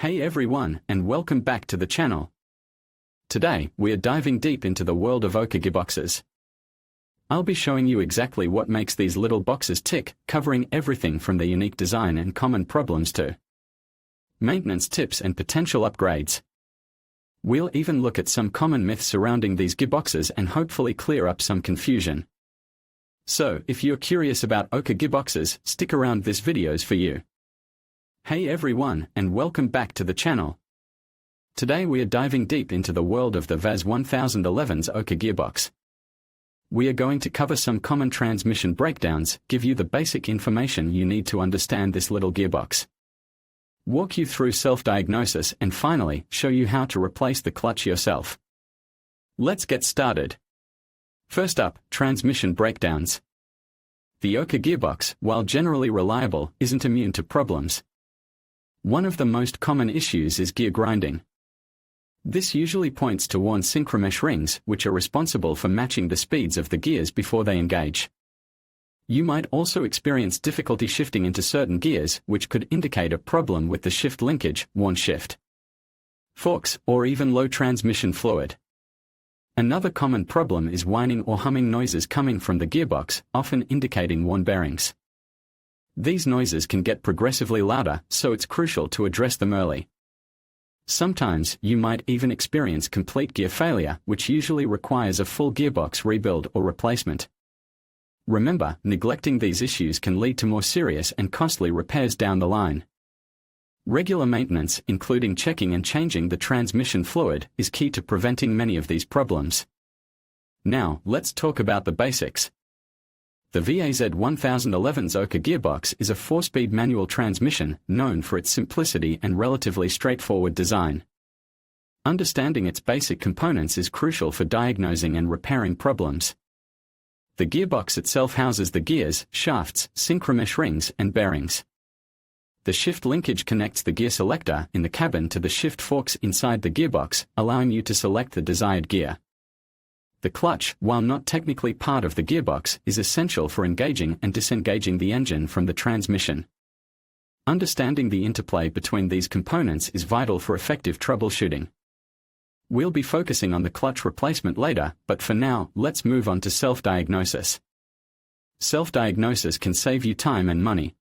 Hey everyone, and welcome back to the channel. Today, we are diving deep into the world of Oka gearboxes. I'll be showing you exactly what makes these little boxes tick, covering everything from their unique design and common problems to maintenance tips and potential upgrades. We'll even look at some common myths surrounding these gearboxes and hopefully clear up some confusion. So, if you're curious about Oka gearboxes, stick around, this video's for you. Hey everyone, and welcome back to the channel. Today we are diving deep into the world of the VAZ 1011's Oka gearbox. We are going to cover some common transmission breakdowns, give you the basic information you need to understand this little gearbox, walk you through self-diagnosis, and finally, show you how to replace the clutch yourself. Let's get started. First up, transmission breakdowns. The Oka gearbox, while generally reliable, isn't immune to problems. One of the most common issues is gear grinding. This usually points to worn synchromesh rings, which are responsible for matching the speeds of the gears before they engage. You might also experience difficulty shifting into certain gears, which could indicate a problem with the shift linkage, worn shift forks, or even low transmission fluid. Another common problem is whining or humming noises coming from the gearbox, often indicating worn bearings. These noises can get progressively louder, so it's crucial to address them early. Sometimes, you might even experience complete gear failure, which usually requires a full gearbox rebuild or replacement. Remember, neglecting these issues can lead to more serious and costly repairs down the line. Regular maintenance, including checking and changing the transmission fluid, is key to preventing many of these problems. Now, let's talk about the basics. The VAZ 1011's Oka gearbox is a 4-speed manual transmission, known for its simplicity and relatively straightforward design. Understanding its basic components is crucial for diagnosing and repairing problems. The gearbox itself houses the gears, shafts, synchromesh rings, and bearings. The shift linkage connects the gear selector in the cabin to the shift forks inside the gearbox, allowing you to select the desired gear. The clutch, while not technically part of the gearbox, is essential for engaging and disengaging the engine from the transmission. Understanding the interplay between these components is vital for effective troubleshooting. We'll be focusing on the clutch replacement later, but for now, let's move on to self-diagnosis. Self-diagnosis can save you time and money.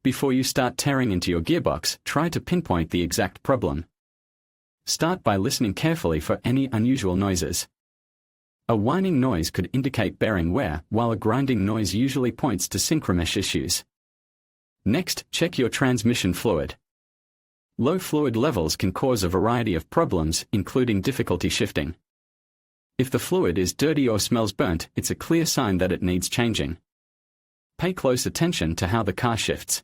Before you start tearing into your gearbox, try to pinpoint the exact problem. Start by listening carefully for any unusual noises. A whining noise could indicate bearing wear, while a grinding noise usually points to synchromesh issues. Next, check your transmission fluid. Low fluid levels can cause a variety of problems, including difficulty shifting. If the fluid is dirty or smells burnt, it's a clear sign that it needs changing. Pay close attention to how the car shifts.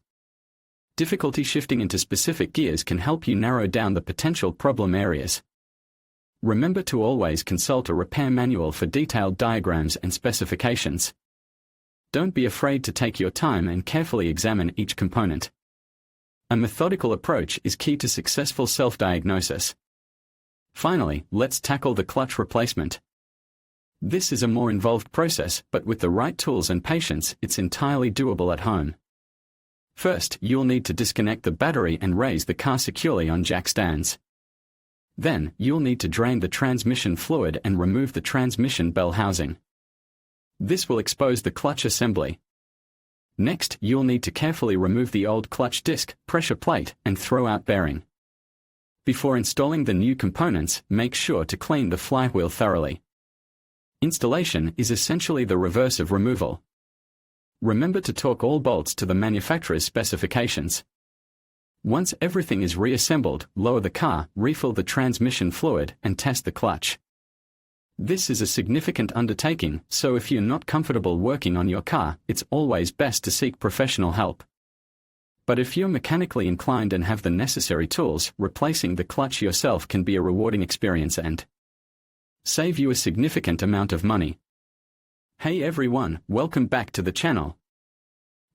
Difficulty shifting into specific gears can help you narrow down the potential problem areas. Remember to always consult a repair manual for detailed diagrams and specifications. Don't be afraid to take your time and carefully examine each component. A methodical approach is key to successful self-diagnosis. Finally, let's tackle the clutch replacement. This is a more involved process, but with the right tools and patience, it's entirely doable at home. First, you'll need to disconnect the battery and raise the car securely on jack stands. Then, you'll need to drain the transmission fluid and remove the transmission bell housing. This will expose the clutch assembly. Next, you'll need to carefully remove the old clutch disc, pressure plate, and throw out bearing. Before installing the new components, make sure to clean the flywheel thoroughly. Installation is essentially the reverse of removal. Remember to torque all bolts to the manufacturer's specifications. Once everything is reassembled, lower the car, refill the transmission fluid, and test the clutch. This is a significant undertaking, so if you're not comfortable working on your car, it's always best to seek professional help. But if you're mechanically inclined and have the necessary tools, replacing the clutch yourself can be a rewarding experience and save you a significant amount of money. Hey everyone, welcome back to the channel.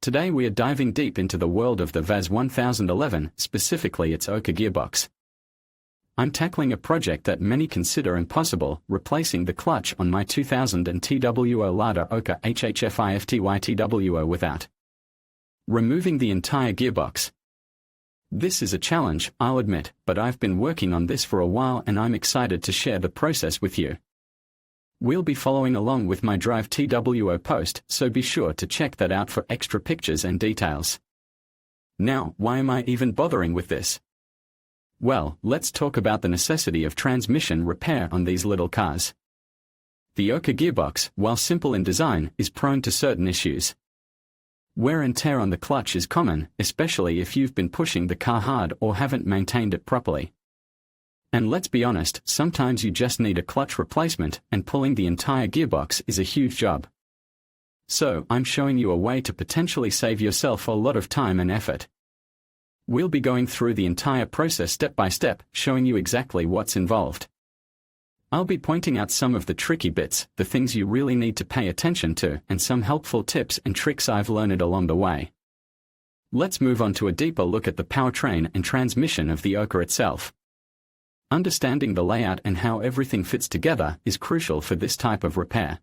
Today we are diving deep into the world of the VAZ 1011, specifically its Oka gearbox. I'm tackling a project that many consider impossible, replacing the clutch on my 2000 and TWO Lada Oka HHFIFTY TWO without removing the entire gearbox. This is a challenge, I'll admit, but I've been working on this for a while and I'm excited to share the process with you. We'll be following along with my Drive TWO post, so be sure to check that out for extra pictures and details. Now, why am I even bothering with this? Well, let's talk about the necessity of transmission repair on these little cars. The Oka gearbox, while simple in design, is prone to certain issues. Wear and tear on the clutch is common, especially if you've been pushing the car hard or haven't maintained it properly. And let's be honest, sometimes you just need a clutch replacement, and pulling the entire gearbox is a huge job. So, I'm showing you a way to potentially save yourself a lot of time and effort. We'll be going through the entire process step by step, showing you exactly what's involved. I'll be pointing out some of the tricky bits, the things you really need to pay attention to, and some helpful tips and tricks I've learned along the way. Let's move on to a deeper look at the powertrain and transmission of the Oka itself. Understanding the layout and how everything fits together is crucial for this type of repair.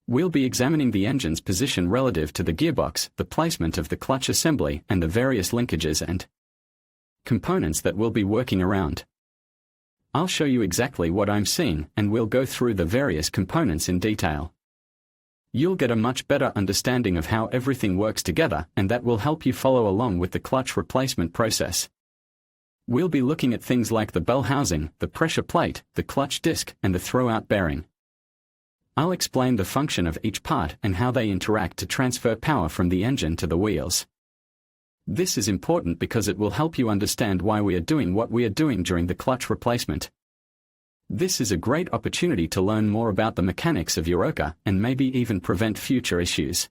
We'll be examining the engine's position relative to the gearbox, the placement of the clutch assembly, and the various linkages and components that we'll be working around. I'll show you exactly what I'm seeing, and we'll go through the various components in detail. You'll get a much better understanding of how everything works together, and that will help you follow along with the clutch replacement process. We'll be looking at things like the bell housing, the pressure plate, the clutch disc, and the throwout bearing. I'll explain the function of each part and how they interact to transfer power from the engine to the wheels. This is important because it will help you understand why we are doing what we are doing during the clutch replacement. This is a great opportunity to learn more about the mechanics of your Oka and maybe even prevent future issues.